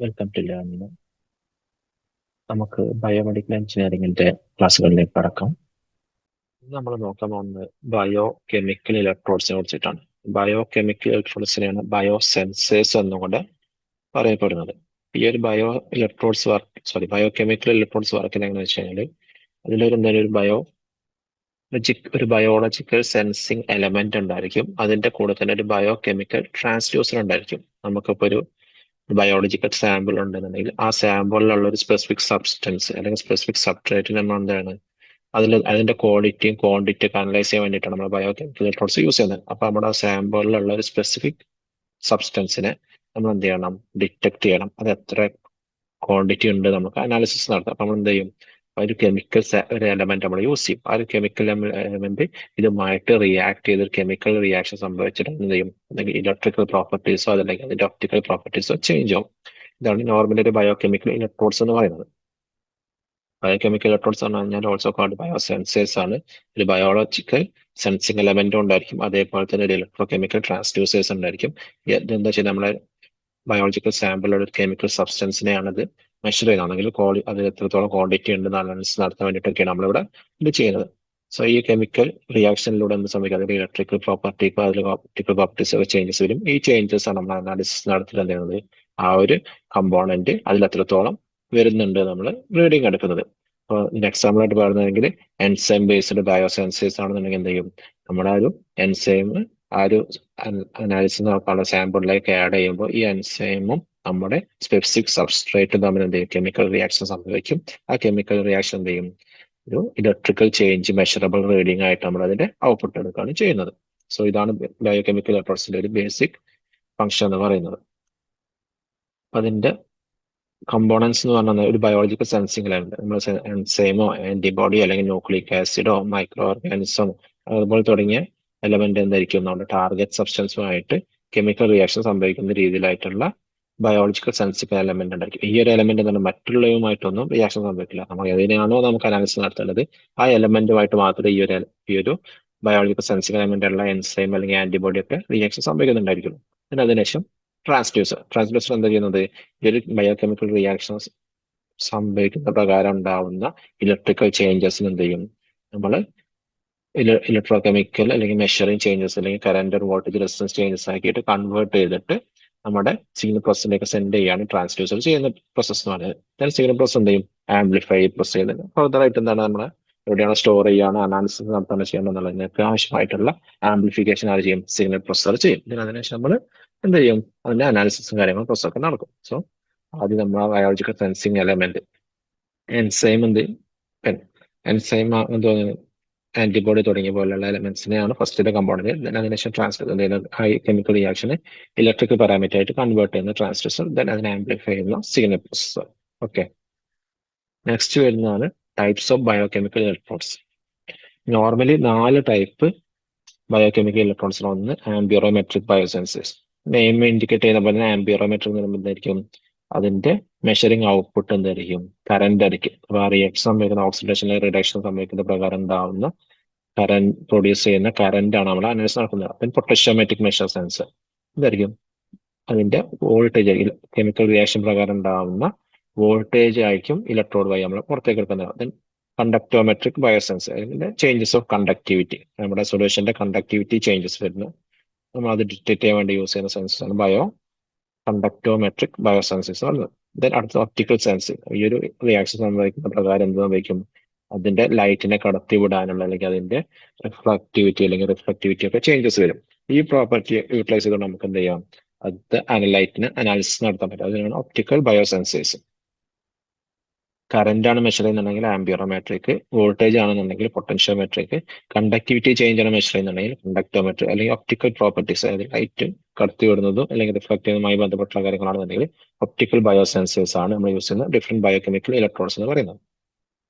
Welcome to learning. നമുക്ക് biomedical എഞ്ചിനീയറിംഗിന്റെ ക്ലാസ്സുകളിലേക്ക് കടക്കാം. ഇന്ന് നമ്മൾ നോക്കാൻ പോകുന്നത് ബയോ കെമിക്കൽ ഇലക്ട്രോഡ്സിനെ കുറിച്ചിട്ടാണ്. ബയോ കെമിക്കൽ ഇലക്ട്രോഡ്സിനെയാണ് ബയോ സെൻസേഴ്സ് എന്നുകൊണ്ട് പറയപ്പെടുന്നത്. ഈ ഒരു ബയോ കെമിക്കൽ ഇലക്ട്രോഡ്സ് വർക്ക് എങ്ങനെയാണെന്ന് വെച്ച് കഴിഞ്ഞാൽ അതിലൊരു എന്തായാലും ഒരു ബയോളജിക്കൽ സെൻസിങ് എലമെന്റ് ഉണ്ടായിരിക്കും. അതിന്റെ കൂടെ തന്നെ ഒരു ബയോ കെമിക്കൽ ട്രാൻസ്ഡ്യൂസർ ഉണ്ടായിരിക്കും. നമുക്കിപ്പോൾ ഒരു ബയോളജിക്കൽ സാമ്പിൾ ഉണ്ടെന്നുണ്ടെങ്കിൽ ആ സാമ്പിളിലുള്ള ഒരു സ്പെസിഫിക് സബ്സ്റ്റൻസ് അല്ലെങ്കിൽ സ്പെസിഫിക് സബ്സ്ട്രേറ്റ് നമ്മൾ എന്താണ് അതിന്റെ ക്വാളിറ്റിയും ക്വാണ്ടിറ്റി ഒക്കെ അനലൈസ് ചെയ്യാൻ വേണ്ടിയിട്ടാണ് നമ്മൾ ബയോകെമിക്കൽ ഇലക്ട്രോഡ്സ് യൂസ് ചെയ്യുന്നത്. അപ്പൊ നമ്മുടെ ആ സാമ്പിളിലുള്ള ഒരു സ്പെസിഫിക് സബ്സ്റ്റൻസിനെ നമ്മൾ എന്ത് ചെയ്യണം, ഡിറ്റക്ട് ചെയ്യണം. അത് എത്ര ക്വാണ്ടിറ്റി ഉണ്ട് നമുക്ക് അനാലിസിസ് നടത്താം. അപ്പൊ നമ്മൾ എന്ത് ചെയ്യും, ഒരു കെമിക്കൽ ഒരു എലമെന്റ് നമ്മൾ യൂസ് ചെയ്യും. ആ ഒരു കെമിക്കൽ എലമെന്റ് ഇതുമായിട്ട് റിയാക്ട് ചെയ്ത് ഒരു കെമിക്കൽ റിയാക്ഷൻ സംഭവിച്ചിട്ട് എന്ത് ചെയ്യും, അല്ലെങ്കിൽ ഇലക്ട്രിക്കൽ പ്രോപ്പർട്ടീസോ അതല്ലെങ്കിൽ അതിന്റെ ഒപ്റ്റിക്കൽ പ്രോപ്പർട്ടീസോ ചേഞ്ച് ആവും. ഇതാണ് നോർമലി ഒരു ബയോകെമിക്കൽ ഇലക്ട്രോഡ്സ് എന്ന് പറയുന്നത്. ബയോകെമിക്കൽ ഇലക്ട്രോഡ്സ് എന്ന് പറഞ്ഞാൽ ഓൾസോ കോൾഡ് ബയോ സെൻസേഴ്സ് ആണ്. ഒരു ബയോളജിക്കൽ സെൻസിങ് എലമെന്റും ഉണ്ടായിരിക്കും, അതേപോലെ തന്നെ ഒരു ഇലക്ട്രോ കെമിക്കൽ ട്രാൻസ്ഡ്യൂസേഴ്സ് ഉണ്ടായിരിക്കും. ഇതെന്താ വെച്ചാൽ നമ്മളെ ബയോളജിക്കൽ സാമ്പിളുള്ള ഒരു കെമിക്കൽ സബ്സ്റ്റൻസിനെയാണ് ഇത് മെഷർ ചെയ്യുന്നതെങ്കിൽ അത് എത്രത്തോളം ക്വാണ്ടിറ്റി ഉണ്ട് അനാലിസിസ് നടത്താൻ വേണ്ടിയിട്ടൊക്കെയാണ് നമ്മളിവിടെ ഇത് ചെയ്യുന്നത്. സോ ഈ കെമിക്കൽ റിയാക്ഷനിലൂടെ എന്ത് സംഭവിക്കും, അതിൽ ഇലക്ട്രിക്കൽ പ്രോപ്പർട്ടിക്കോ അതിൽ ഓപ്റ്റിക്കൽ പ്രോപ്പർട്ടീസ് ഒക്കെ ചേഞ്ചസ് വരും. ഈ ചേഞ്ചസ് ആണ് നമ്മൾ അനാലിസിസ് നടത്തിയിട്ട് എന്ത് ചെയ്യുന്നത്, ആ ഒരു കമ്പോണന്റ് അതിൽ എത്രത്തോളം വരുന്നുണ്ട് നമ്മൾ റീഡിങ് എടുക്കുന്നത്. അപ്പോൾ ഇതിന് എക്സാമ്പിൾ ആയിട്ട് പറയുന്നതെങ്കിൽ എൻസൈം ബേസ്ഡ് ബയോ സെൻസേഴ്സ് ആണെന്നുണ്ടെങ്കിൽ എന്ത് ചെയ്യും, നമ്മുടെ ആ ഒരു എൻസൈം ആ ഒരു അനാലിസിസ് നടക്കാനുള്ള സാമ്പിളിലേക്ക് ആഡ് ചെയ്യുമ്പോൾ ഈ എൻസൈമും നമ്മുടെ സ്പെസിഫിക് സബ്സ്ട്രേറ്റും തമ്മിൽ എന്ത് ചെയ്യും, കെമിക്കൽ റിയാക്ഷൻ സംഭവിക്കും. ആ കെമിക്കൽ റിയാക്ഷൻ എന്ത് ചെയ്യും, ഒരു ഇലക്ട്രിക്കൽ ചേഞ്ച് മെഷറബിൾ റീഡിംഗ് ആയിട്ട് നമ്മൾ അതിന്റെ ഔട്ട്പുട്ട് എടുക്കുകയാണ് ചെയ്യുന്നത്. സോ ഇതാണ് ബയോകെമിക്കൽ ഇലക്ട്രോഡ്സിന്റെ ഒരു ബേസിക് ഫംഗ്ഷൻ എന്ന് പറയുന്നത്. അതിന്റെ കമ്പോണൻസ് എന്ന് പറഞ്ഞാൽ ഒരു ബയോളജിക്കൽ സെൻസിങ് എലമെന്റ് നമ്മൾ എൻസൈമോ ആന്റിബോഡി അല്ലെങ്കിൽ ന്യൂക്ലിക് ആസിഡോ മൈക്രോ ഓർഗാനിസമോ അതുപോലെ തുടങ്ങിയ എലമെന്റ് എന്തായിരിക്കും, നമ്മുടെ ടാർഗറ്റ് സബ്സ്റ്റൻസുമായിട്ട് കെമിക്കൽ റിയാക്ഷൻ സംഭവിക്കുന്ന രീതിയിലായിട്ടുള്ള ബയോളജിക്കൽ സെൻസിങ് എലമെന്റ് ഉണ്ടായിരിക്കും. ഈ ഒരു എലമെന്റ് എന്താണ്, മറ്റുള്ളവയുമായിട്ടൊന്നും റിയാക്ഷൻ സംഭവിക്കില്ല. നമ്മൾ ഏതിനാണോ നമുക്ക് അനാലിസിസ് നടത്തേണ്ടത് ആ എലമെന്റുമായിട്ട് മാത്രമേ ഈ ഒരു ബയോളജിക്കൽ സെൻസിങ് എലമെന്റ് ഉള്ള എൻസൈം അല്ലെങ്കിൽ ആന്റിബോഡി ഒക്കെ റിയാക്ഷൻ സംഭവിക്കുന്നുണ്ടായിരിക്കും. പിന്നെ അതിനുശേഷം ട്രാൻസ്ഡ്യൂസർ എന്താ ചെയ്യുന്നത്, ഈ ഒരു ബയോകെമിക്കൽ റിയാക്ഷൻസ് സംഭവിക്കുന്ന പ്രകാരം ഉണ്ടാവുന്ന ഇലക്ട്രിക്കൽ ചേഞ്ചസിന് എന്ത് ചെയ്യും, നമ്മൾ ഇലക്ട്രോ കെമിക്കൽ അല്ലെങ്കിൽ മെഷറിംഗ് ചേഞ്ചസ് അല്ലെങ്കിൽ കറന്റ് വോൾട്ടേജ് റെസിസ്റ്റൻസ് ചേഞ്ചസ് ആക്കിയിട്ട് കൺവേർട്ട് ചെയ്തിട്ട് നമ്മുടെ സിഗ്നൽ പ്രോസസ്സിലേക്ക് സെൻഡ് ചെയ്യാണ് ട്രാൻസ്ഡ്യൂസർ ചെയ്യുന്ന പ്രോസസ് എന്ന് പറയുന്നത്. സിഗ്നൽ പ്രോസസ് എന്ത് ചെയ്യും, ആംപ്ലിഫൈ പ്രോസസ് ചെയ്യുന്നത്. ഫർദർ ആയിട്ട് എന്താണ്, നമ്മൾ എവിടെയാണ് സ്റ്റോർ ചെയ്യാണ് അനാലിസിസ് നടത്താൻ ചെയ്യേണ്ടതെന്നുള്ളതിനൊക്കെ ആവശ്യമായിട്ടുള്ള ആംപ്ലിഫിക്കേഷൻ ആര് ചെയ്യും, സിഗ്നൽ പ്രോസസർ ചെയ്യും. പിന്നെ അതിനുശേഷം നമ്മൾ എന്ത് ചെയ്യും, അതിന്റെ അനാലിസിസും കാര്യങ്ങളും പ്രോസസ്സൊക്കെ നടക്കും. സോ ആദ്യം നമ്മൾ biological sensing element enzyme enzyme എന്തോ ആന്റിബോഡി തുടങ്ങിയ പോലുള്ള എലമെന്റ്സിനെയാണ് ഫസ്റ്റിലെ കമ്പോണന്റ്. അതിനുശേഷം ഹൈ കെമിക്കൽ റിയാക്ഷന് ഇലക്ട്രിക്കൽ പാരാമീറ്റർ ആയിട്ട് കൺവേർട്ട് ചെയ്യുന്ന ട്രാൻസ്ഡ്യൂസർ, അതിനെ ആംപ്ലിഫൈ ചെയ്യുന്ന സിഗ്നൽ പ്രോസസർ. ഓക്കെ, നെക്സ്റ്റ് വരുന്നതാണ് types of biochemical electrodes. Normally 4 type biochemical electrodes. ഒന്ന് ആംബിയോമെട്രിക് ബയോസെൻസേഴ്സ്. നെയിം ഇൻഡിക്കേറ്റ് ചെയ്യുന്ന പോലെ ആംബിയോമെട്രിക് എന്ന് പറയുമ്പോൾ എന്തായിരിക്കും, അതിന്റെ മെഷറിംഗ് ഔട്ട്പുട്ട് എന്തായിരിക്കും, കറന്റ് ആയിരിക്കും. അപ്പൊ ആ റിയാക്ഷൻ സംഭവിക്കുന്ന ഓക്സിഡേഷൻ റിഡക്ഷൻ സംഭവിക്കുന്ന പ്രകാരം ഉണ്ടാവുന്ന കറന്റ് പ്രൊഡ്യൂസ് ചെയ്യുന്ന കറന്റ് ആണ് നമ്മൾ അനാലിസിസ് നടക്കുന്നത്. അപ്പം പൊട്ടൻഷ്യോമെട്രിക് മെഷർ സെൻസർ ഇതായിരിക്കും, അതിന്റെ വോൾട്ടേജ് കെമിക്കൽ റിയാക്ഷൻ പ്രകാരം ഉണ്ടാവുന്ന വോൾട്ടേജ് ആയിരിക്കും ഇലക്ട്രോഡ് വഴി നമ്മൾ പുറത്തേക്ക് എടുക്കുന്നത്. കണ്ടക്ടോമെട്രിക് ബയോസെൻസർ, അതിന്റെ ചേഞ്ചസ് ഓഫ് കണ്ടക്ടിവിറ്റി, നമ്മുടെ സൊല്യൂഷന്റെ കണ്ടക്ടിവിറ്റി ചേഞ്ചസ് വരുന്നു, നമ്മൾ അത് ഡിറ്റക്ട് ചെയ്യാൻ വേണ്ടി യൂസ് ചെയ്യുന്ന സെൻസസ് ആണ് കണ്ടക്ടോമെട്രിക് ബയോസെൻസേഴ്സ് ആണ്. അടുത്ത ഒപ്റ്റിക്കൽ സെൻസിങ്. ഈ ഒരു റിയാക്ഷൻ സംഭവിക്കുന്ന പ്രകാരം എന്ത് സംഭവിക്കും, അതിന്റെ ലൈറ്റിനെ കടത്തിവിടാനുള്ള അല്ലെങ്കിൽ അതിന്റെ റിഫ്ലക്ടിവിറ്റി ഒക്കെ ചേഞ്ചസ് വരും. ഈ പ്രോപ്പർട്ടി യൂട്ടിലൈസ് ചെയ്തുകൊണ്ട് നമുക്ക് എന്ത് ചെയ്യാം, അത് ലൈറ്റിന് അനാലിസിസ് നടത്താൻ പറ്റും. അതിനാണ് ഒപ്റ്റിക്കൽ ബയോസെൻസേഴ്സ്. കറന്റ് ആണ് മെഷർ ചെയ്യുന്നുണ്ടെങ്കിൽ ആംബിയോമെട്രിക്, വോൾട്ടേജ് ആണെന്നുണ്ടെങ്കിൽ പൊട്ടൻഷ്യോമെട്രിക്, കണ്ടക്ടിവിറ്റി ചേഞ്ച് ആണ് മെഷർ ചെയ്യുന്നുണ്ടെങ്കിൽ കണ്ടക്ടോമെട്രിക്, അല്ലെങ്കിൽ ഒപ്റ്റിക്കൽ പ്രോപ്പർട്ടീസ് അതായത് ലൈറ്റ് കടത്തിവിടുന്നതും അല്ലെങ്കിൽ റിഫ്ലക്ട് ചെയ്യുന്നതുമായി ബന്ധപ്പെട്ടുള്ള കാര്യങ്ങളാണെന്നുണ്ടെങ്കിൽ ഒപ്റ്റിക്കൽ ബയോസെൻസേഴ്സ് ആണ് നമ്മൾ യൂസ് ചെയ്യുന്ന ഡിഫറെന്റ് ബയോകെമിക്കൽ ഇലക്ട്രോഡ്സ് എന്ന് പറയുന്നത്.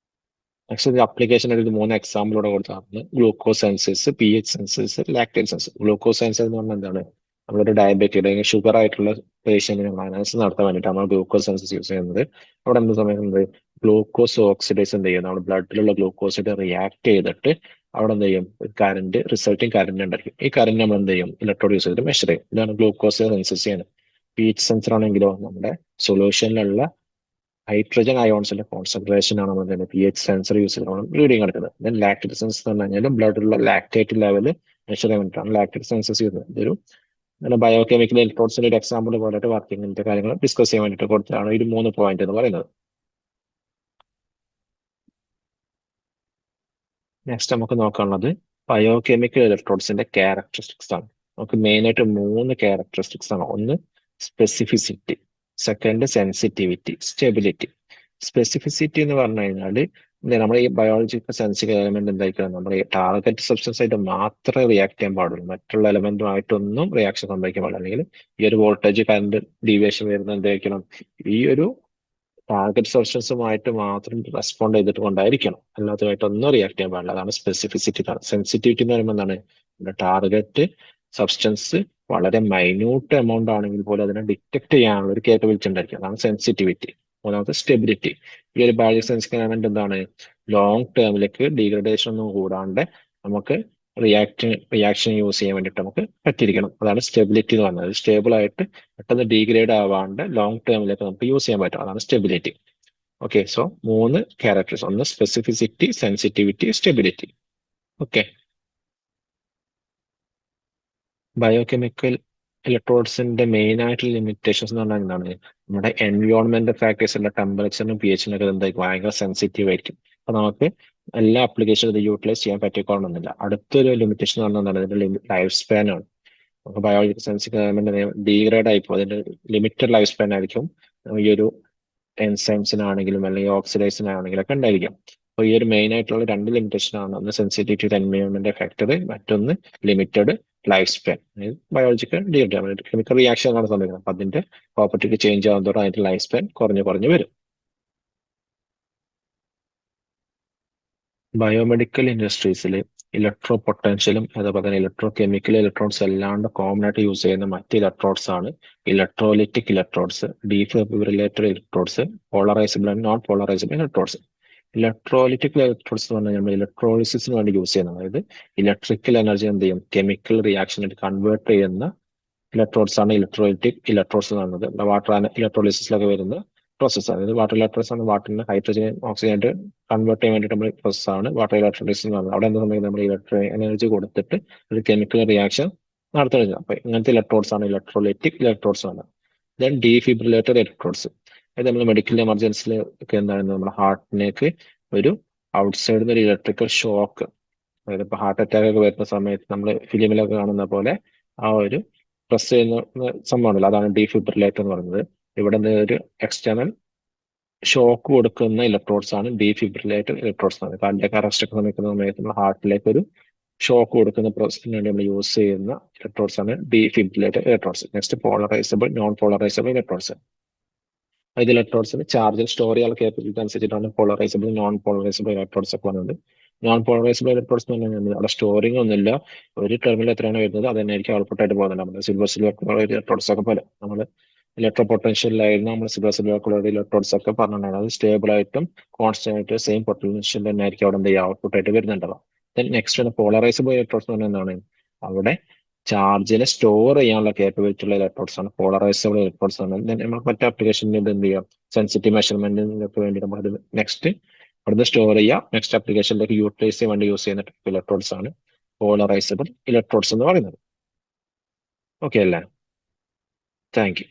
നെക്സ്റ്റ് ഇത് അപ്ലിക്കേഷൻ ഒരു 3 എക്സാമ്പിളോടെ കൊടുത്താണ്. Glucose sensors, pH sensors, lactate sensor. Glucose sensor എന്ന് പറഞ്ഞാൽ എന്താണ്, നമ്മളൊരു ഡയബറ്റിക് അല്ലെങ്കിൽ ഷുഗർ ആയിട്ടുള്ള പേഷ്യന്റിന് അനാലിസിസ് നടത്താൻ വേണ്ടിയിട്ട് നമ്മൾ ഗ്ലൂക്കോസ് സെൻസസ് യൂസ് ചെയ്യുന്നത്. അവിടെ എന്ത് സംഭവിക്കുന്നത്, ഗ്ലൂക്കോസ് ഓക്സിഡേസ് എന്ത് ചെയ്യും, നമ്മുടെ ബ്ലഡിലുള്ള ഗ്ലൂക്കോസിന്റെ റിയാക്ട് ചെയ്തിട്ട് അവിടെ എന്ത് ചെയ്യും, റിസൾട്ടിങ് കറന്റ് ഉണ്ടായിരിക്കും. ഈ കറന്റ് നമ്മൾ എന്ത് ചെയ്യും, ഇലക്ട്രോഡ് യൂസ് ചെയ്തിട്ട് മെഷർ ചെയ്യും. ഇതാണ് ഗ്ലൂക്കോസ് സെൻസസ് ചെയ്യുന്നത്. pH സെൻസർ ആണെങ്കിലോ നമ്മുടെ സൊല്യൂഷനിലുള്ള ഹൈഡ്രജൻ അയോൺസിന്റെ കോൺസെൻട്രേഷൻ ആണ് നമ്മൾ pH സെൻസർ യൂസ് ചെയ്ത് നമ്മൾ റീഡിങ് എടുക്കുന്നത്. ദെൻ ലാക്ടേറ്റ് സെൻസർ എന്ന് പറഞ്ഞു കഴിഞ്ഞാൽ ബ്ലഡിലുള്ള ലാക്ടേറ്റ് ലെവൽ മെഷർ ചെയ്യാൻ വേണ്ടിയിട്ടാണ് ലാക്ടേറ്റ് സെൻസസ് ചെയ്യുന്നത്. ഇതൊരു ബയോകെമിക്കൽ ഇലക്ട്രോഡ്സിന്റെ ഒരു എക്സാമ്പിൾ പോലെയായിട്ട് വർക്കിങ്ങിന്റെ കാര്യങ്ങൾ ഡിസ്കസ് ചെയ്യാൻ വേണ്ടിയിട്ട് കൊടുത്തതാണ് ഒരു 3 പോയിന്റ് എന്ന് പറയുന്നത്. നെക്സ്റ്റ് നമുക്ക് നോക്കാനുള്ളത് ബയോകെമിക്കൽ ഇലക്ട്രോഡ്സിന്റെ ക്യാരക്ടറിസ്റ്റിക്സ് ആണ്. നമുക്ക് മെയിൻ ആയിട്ട് 3 ക്യാരക്ടറിസ്റ്റിക്സ് ആണ്. ഒന്ന് specificity, second sensitivity, stability. Specificity എന്ന് പറഞ്ഞു കഴിഞ്ഞാൽ നമ്മുടെ ഈ ബയോളജിക്കൽ സെൻസിറ്റീവ് എലമെന്റ് എന്തായിരിക്കണം, നമ്മുടെ ഈ ടാർഗറ്റ് സബ്സ്റ്റൻസ് ആയിട്ട് മാത്രമേ റിയാക്ട് ചെയ്യാൻ പാടുള്ളൂ, മറ്റുള്ള എലമെന്റുമായിട്ടൊന്നും റിയാക്ഷൻ സംഭവിക്കാൻ പാടില്ല. അല്ലെങ്കിൽ ഈ ഒരു വോൾട്ടേജ് കറണ്ട് ഡീവിയേഷൻ വരുന്ന എന്തായിരിക്കണം, ഈ ഒരു ടാർഗറ്റ് സബ്സ്റ്റൻസുമായിട്ട് മാത്രം റെസ്പോണ്ട് ചെയ്തിട്ട് കൊണ്ടായിരിക്കണം, അല്ലാത്തതായിട്ടൊന്നും റിയാക്ട് ചെയ്യാൻ പാടില്ല. അതാണ് സ്പെസിഫിസിറ്റി. സെൻസിറ്റിവിറ്റി എന്ന് പറയുമ്പോൾ എന്താണ്, ടാർഗറ്റ് സബ്സ്റ്റൻസ് വളരെ മൈന്യൂട്ട് എമൗണ്ട് ആണെങ്കിൽ പോലും അതിനെ ഡിറ്റക്ട് ചെയ്യാനുള്ള ഒരു കേപ്പബിലിറ്റി ഉണ്ടായിരിക്കും. അതാണ് സെൻസിറ്റിവിറ്റി. മൂന്നാമത്തെ സ്റ്റെബിലിറ്റി. ഈ ഒരു ബയോളജിക്കൽ സെൻസിറ്റീവ് എലമെന്റ് എന്താണ്, ലോങ് ടേമിലേക്ക് ഡീഗ്രഡേഷൻ ഒന്നും കൂടാണ്ട് നമുക്ക് റിയാക്ഷൻ യൂസ് ചെയ്യാൻ വേണ്ടിയിട്ട് നമുക്ക് പറ്റിയിരിക്കണം. അതാണ് സ്റ്റെബിലിറ്റി എന്ന് പറയുന്നത്. സ്റ്റേബിൾ ആയിട്ട് പെട്ടെന്ന് ഡീഗ്രേഡ് ആവാണ്ട് ലോങ് ടേമിലേക്ക് നമുക്ക് യൂസ് ചെയ്യാൻ പറ്റും. അതാണ് സ്റ്റെബിലിറ്റി. Okay, so 3 characters. ഒന്ന് specificity, sensitivity, stability. Okay, biochemical ഇലക്ട്രോഡ്സിന്റെ മെയിൻ ആയിട്ടുള്ള ലിമിറ്റേഷൻസ് എന്ന് പറഞ്ഞാൽ എന്താണ്, നമ്മുടെ എൻവയോൺമെന്റൽ ഫാക്ടേഴ്സിന്റെ ടെമ്പറേച്ചറിനും പിഎച്ചിനൊക്കെ എന്തായിരിക്കും, ഭയങ്കര സെൻസിറ്റീവ് ആയിരിക്കും. അപ്പൊ നമുക്ക് എല്ലാ ആപ്ലിക്കേഷനും ഇത് യൂട്ടിലൈസ് ചെയ്യാൻ പറ്റിക്കോണമെന്നില്ല. അടുത്തൊരു ലിമിറ്റേഷൻ എന്ന് പറഞ്ഞാൽ അതിന്റെ ലൈഫ് സ്പാൻ ആണ്. നമുക്ക് ബയോളജിക്കൽ സെൻസിറ്റീവ് എലമെന്റ് ഡീഗ്രേഡ് ആയിപ്പോ അതിന്റെ ലിമിറ്റഡ് ലൈഫ് സ്പാൻ ആയിരിക്കും ഈ ഒരു എൻസൈംസിനാണെങ്കിലും അല്ലെങ്കിൽ ഓക്സിഡൈസിനാണെങ്കിലും ഒക്കെ ഉണ്ടായിരിക്കും. അപ്പോൾ ഈ ഒരു മെയിൻ ആയിട്ടുള്ള 2 ലിമിറ്റേഷൻ ആണ്. ഒന്ന് സെൻസിറ്റിവിറ്റി ടു എൻവയോൺമെന്റ് ഫാക്ടർ, മറ്റൊന്ന് limited life span. Biological degrade chemical reaction ആണ് സംഭവിക്കുന്നത്. അപ്പൊ അതിന്റെ പ്രോപ്പർട്ടിക്ക് ചേഞ്ച് ആകുന്നതോടെ അതിന്റെ ലൈഫ് സ്പാൻ കുറഞ്ഞു വരും. ബയോമെഡിക്കൽ ഇൻഡസ്ട്രീസിൽ ഇലക്ട്രോ പൊട്ടൻഷ്യലും അതുപോലെ തന്നെ ഇലക്ട്രോ കെമിക്കൽ ഇലക്ട്രോഡ്സ് അല്ലാണ്ട് കോമൺ ആയിട്ട് യൂസ് ചെയ്യുന്ന മറ്റ് ഇലക്ട്രോഡ്സ് ആണ് electrolytic electrodes, defibrillatory electrodes, polarisable and non polarisable electrodes. Electrolytic electrodes എന്ന് പറഞ്ഞാൽ നമ്മൾ ഇലക്ട്രോളിസിന് വേണ്ടി യൂസ് ചെയ്യുന്നത്. അതായത് ഇലക്ട്രിക്കൽ എനർജി എന്ത് ചെയ്യും, കെമിക്കൽ റിയാക്ഷനായിട്ട് കൺവേർട്ട് ചെയ്യുന്ന ഇലക്ട്രോഡ്സ് ആണ് ഇലക്ട്രോലിറ്റിക് ഇലക്ട്രോഡ്സ് എന്ന് പറയുന്നത്. വാട്ടർ ഇലക്ട്രോളിസിസിലൊക്കെ വരുന്ന പ്രോസസ്സ്. അതായത് വാട്ടർ ഇലക്ട്രോളിസ് ആണ് വാട്ടറിന് ഹൈഡ്രജൻ ഓക്സിജൻ ആയിട്ട് കൺവേർട്ട് ചെയ്യാൻ വേണ്ടിയിട്ട് നമ്മൾ പ്രോസസ് ആണ് വാട്ടർ ഇലക്ട്രോളിസിസ് എന്ന് പറയുന്നത്. അവിടെ എന്താ സംഭവിക്കുന്നത്, നമ്മൾ ഇലക്ട്രിക് എനർജി കൊടുത്തിട്ട് ഒരു കെമിക്കൽ റിയാക്ഷൻ നടത്തുന്നത്. അപ്പൊ ഇങ്ങനത്തെ ഇലക്ട്രോഡ്സ് ആണ് ഇലക്ട്രോലൈറ്റിക് ഇലക്ട്രോഡ്സ് ആണ്. ദെൻ ഡീഫിബ്രിലേറ്റർ ഇലക്ട്രോഡ്സ്, അതായത് നമ്മൾ മെഡിക്കൽ എമർജൻസിയിൽ ഒക്കെ എന്താണ്, നമ്മുടെ ഹാർട്ടിലേക്ക് ഒരു ഔട്ട്സൈഡിൽ നിന്ന് ഒരു ഇലക്ട്രിക്കൽ ഷോക്ക്, അതായത് ഇപ്പൊ ഹാർട്ട് അറ്റാക്ക് ഒക്കെ വരുന്ന സമയത്ത് നമ്മൾ ഫിലിമിലൊക്കെ കാണുന്ന പോലെ ആ ഒരു പ്രസ് ചെയ്യുന്ന സംഭവമുണ്ടല്ലോ, അതാണ് ഡീഫിബ്രിലേറ്റർ എന്ന് പറയുന്നത്. ഇവിടെ നിന്ന് ഒരു എക്സ്റ്റേണൽ ഷോക്ക് കൊടുക്കുന്ന ഇലക്ട്രോഡ്സ് ആണ് ഡീഫിബ്രിലേറ്റർ ഇലക്ട്രോഡ്സ് ആണ്. കാർഡിയാക് അറസ്റ്റ് ഒക്കെ സംഭവിക്കുന്ന സമയത്ത് നമ്മൾ ഹാർട്ടിലേക്ക് ഒരു ഷോക്ക് കൊടുക്കുന്ന പ്രോസസ്സിന് വേണ്ടി നമ്മൾ യൂസ് ചെയ്യുന്ന ഇലക്ട്രോഡ്സ് ആണ് defibrillator electrodes. Next polarisable, non polarisable electrodes. ഇത് ഇലക്ട്രോഡ്സിന് ചാർജിൽ സ്റ്റോർ ചെയ്യാനുള്ള കേപ്പബിലിറ്റി അനുസരിച്ചിട്ടാണ് പോളറൈസബിൾ, നോൺ പോളറൈസബിൾ ഇലക്ട്രോഡ്സ് ഒക്കെ വന്നത്. നോൺ പോളറൈസബിൾ ഇലക്ട്രോഡ്സ് എന്ന് പറഞ്ഞാൽ അവിടെ സ്റ്റോറിംഗ് ഒന്നുമില്ല, ഒരു ടെർമിനൽ എത്രയാണ് വരുന്നത് അത് തന്നെ ആയിരിക്കും ഔട്ട്പുട്ട് ആയിട്ട് പോകുന്നത്. നമ്മുടെ സിൽവർ ഇലക്ട്രോഡ്സ് ഒക്കെ പോലെ നമ്മൾ ഇലക്ട്രോ പൊട്ടൻഷ്യലായിരുന്നു നമ്മൾ സിൽവർ ഇലക്ട്രോഡ്സ് ഒക്കെ പറഞ്ഞിട്ടുണ്ടായിരുന്നു. അത് സ്റ്റേബിൾ ആയിട്ടും കോൺസ്റ്റന്റ് ആയിട്ട് സെയിം പൊട്ടൻഷ്യൽ തന്നെ ആയിരിക്കും അവിടെ എന്ത് ചെയ്യുക, ഔട്ട്പുട്ട് ആയിട്ട് വരുന്നുണ്ടാവുക. ദെൻ നെക്സ്റ്റ് പോളറൈസബിൾ ഇലക്ട്രോഡ്സ് എന്ന് പറഞ്ഞാൽ എന്താണ്, അവിടെ ചാർജിനെ സ്റ്റോർ ചെയ്യാനുള്ള കേപ്പബിലിറ്റി ഉള്ള ഇലക്ട്രോഡ്സ് ആണ് പോളറൈസബിൾ ഇലക്ട്രോഡ്സ് ആണ്. നമ്മൾ മറ്റു ആപ്ലിക്കേഷനിൽ ഇത് എന്ത് ചെയ്യാം, സെൻസിറ്റീവ് മെഷർമെന്റിനൊക്കെ വേണ്ടി നമ്മൾ അത് നെക്സ്റ്റ് അവിടുന്ന് സ്റ്റോർ ചെയ്യാം, നെക്സ്റ്റ് ആപ്ലിക്കേഷനിലേക്ക് യൂട്ടിലൈസ് ചെയ്യാൻ വേണ്ടി യൂസ് ചെയ്യുന്ന ഇലക്ട്രോഡ്സ് ആണ് പോളറൈസബിൾ ഇലക്ട്രോഡ്സ് എന്ന് പറയുന്നത്. ഓക്കെ അല്ലേ? Thank you.